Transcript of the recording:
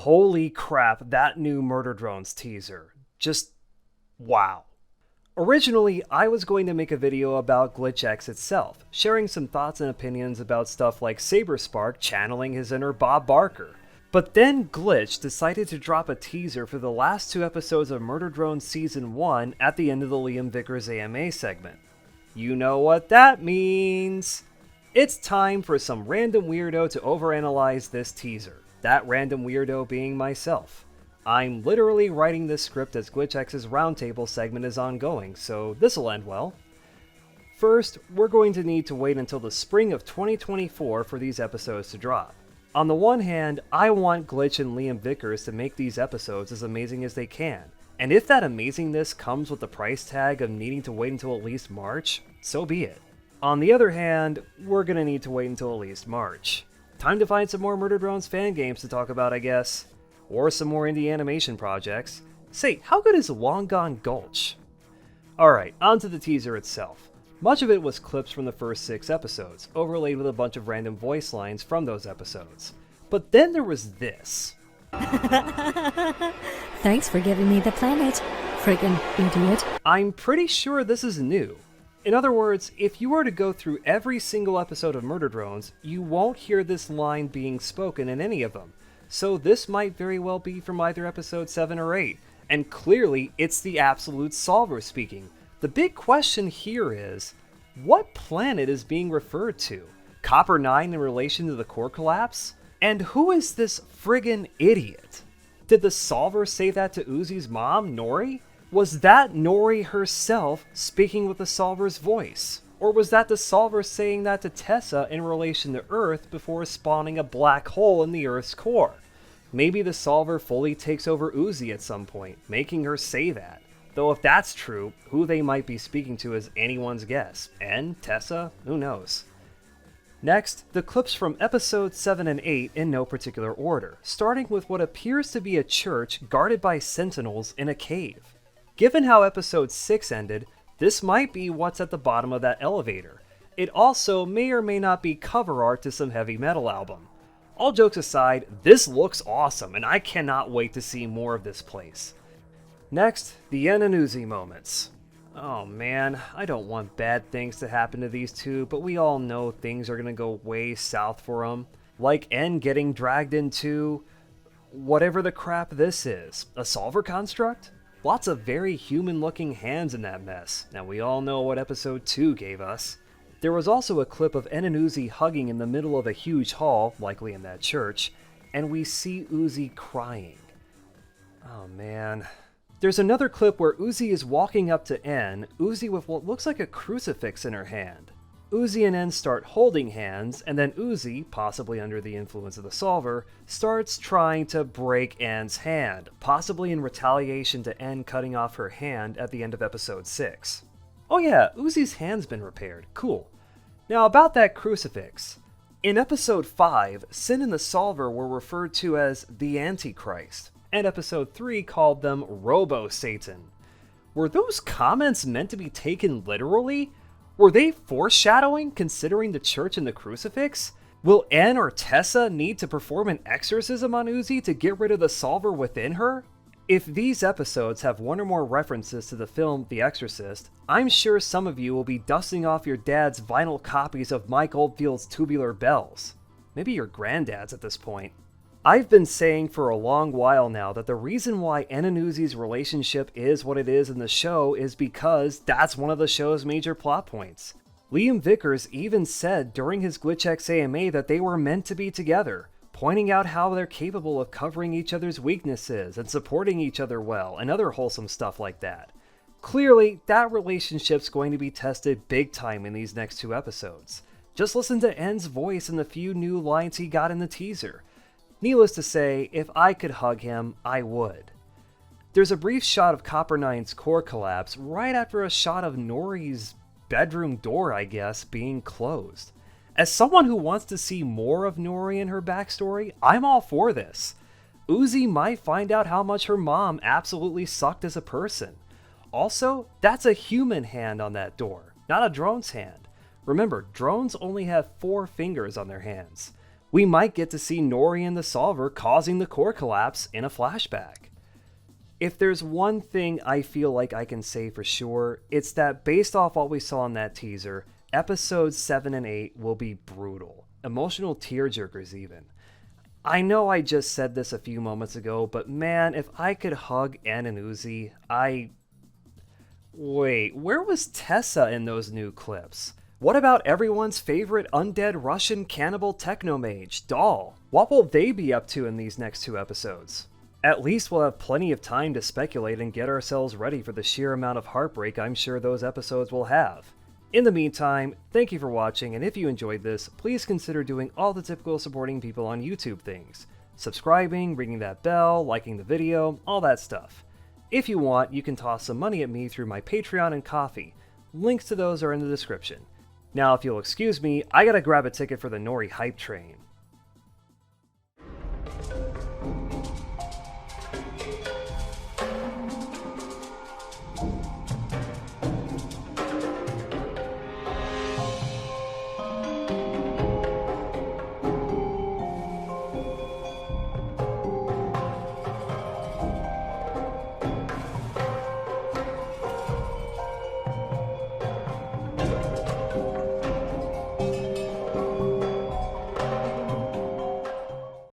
Holy crap, that new Murder Drones teaser. Just wow. Originally, I was going to make a video about GlitchX itself, sharing some thoughts and opinions about stuff like Saberspark channeling his inner Bob Barker. But then Glitch decided to drop a teaser for the last 2 episodes of Murder Drones Season 1 at the end of the Liam Vickers AMA segment. You know what that means! It's time for some random weirdo to overanalyze this teaser, that random weirdo being myself. I'm literally writing this script as GlitchX's Roundtable segment is ongoing, so this'll end well. First, we're going to need to wait until the spring of 2024 for these episodes to drop. On the one hand, I want Glitch and Liam Vickers to make these episodes as amazing as they can, and if that amazingness comes with the price tag of needing to wait until at least March, so be it. On the other hand, we're gonna need to wait until at least March. Time to find some more Murder Drones fan games to talk about, I guess. Or some more indie animation projects. Say, how good is Long Gone Gulch? Alright, on to the teaser itself. Much of it was clips from the first 6 episodes, overlaid with a bunch of random voice lines from those episodes. But then there was this. Thanks for giving me the planet, friggin' idiot. I'm pretty sure this is new. In other words, if you were to go through every single episode of Murder Drones, you won't hear this line being spoken in any of them. So this might very well be from either episode 7 or 8, and clearly it's the absolute solver speaking. The big question here is, what planet is being referred to? Copper 9 in relation to the core collapse? And who is this friggin' idiot? Did the solver say that to Uzi's mom, Nori? Was that Nori herself speaking with the solver's voice? Or was that the solver saying that to Tessa in relation to Earth before spawning a black hole in the Earth's core? Maybe the solver fully takes over Uzi at some point, making her say that. Though if that's true, who they might be speaking to is anyone's guess. En? Tessa? Who knows? Next, the clips from episodes 7 and 8 in no particular order, starting with what appears to be a church guarded by sentinels in a cave. Given how episode 6 ended, this might be what's at the bottom of that elevator. It also may or may not be cover art to some heavy metal album. All jokes aside, this looks awesome and I cannot wait to see more of this place. Next, the En and Uzi moments. Oh man, I don't want bad things to happen to these two, but we all know things are gonna go way south for them. Like En getting dragged into whatever the crap this is. A solver construct? Lots of very human-looking hands in that mess. Now we all know what episode 2 gave us. There was also a clip of En and Uzi hugging in the middle of a huge hall, likely in that church, and we see Uzi crying. Oh man. There's another clip where Uzi is walking up to En, Uzi with what looks like a crucifix in her hand. Uzi and En start holding hands, and then Uzi, possibly under the influence of the solver, starts trying to break En's hand, possibly in retaliation to En cutting off her hand at the end of episode 6. Oh yeah, Uzi's hand's been repaired. Cool. Now about that crucifix. In episode 5, Sin and the Solver were referred to as the Antichrist, and episode 3 called them Robo-Satan. Were those comments meant to be taken literally? Were they foreshadowing considering the church and the crucifix? Will En or Tessa need to perform an exorcism on Uzi to get rid of the solver within her? If these episodes have one or more references to the film The Exorcist, I'm sure some of you will be dusting off your dad's vinyl copies of Mike Oldfield's Tubular Bells. Maybe your granddad's at this point. I've been saying for a long while now that the reason why En and Uzi's relationship is what it is in the show is because that's one of the show's major plot points. Liam Vickers even said during his GlitchX AMA that they were meant to be together, pointing out how they're capable of covering each other's weaknesses and supporting each other well and other wholesome stuff like that. Clearly, that relationship's going to be tested big time in these next 2 episodes. Just listen to En's voice and the few new lines he got in the teaser. Needless to say, if I could hug him, I would. There's a brief shot of Copper 9's core collapse right after a shot of Nori's bedroom door, I guess, being closed. As someone who wants to see more of Nori and her backstory, I'm all for this. Uzi might find out how much her mom absolutely sucked as a person. Also, that's a human hand on that door, not a drone's hand. Remember, drones only have 4 fingers on their hands. We might get to see Nori and the Solver causing the core collapse in a flashback. If there's one thing I feel like I can say for sure, it's that based off what we saw in that teaser, episodes 7 and 8 will be brutal. Emotional tearjerkers even. I know I just said this a few moments ago, but man, if I could hug Ann and Uzi, Wait, where was Tessa in those new clips? What about everyone's favorite undead Russian cannibal technomage, Doll? What will they be up to in these next 2 episodes? At least we'll have plenty of time to speculate and get ourselves ready for the sheer amount of heartbreak I'm sure those episodes will have. In the meantime, thank you for watching, and if you enjoyed this, please consider doing all the typical supporting people on YouTube things. Subscribing, ringing that bell, liking the video, all that stuff. If you want, you can toss some money at me through my Patreon and Ko-fi. Links to those are in the description. Now if you'll excuse me, I gotta grab a ticket for the Nori hype train.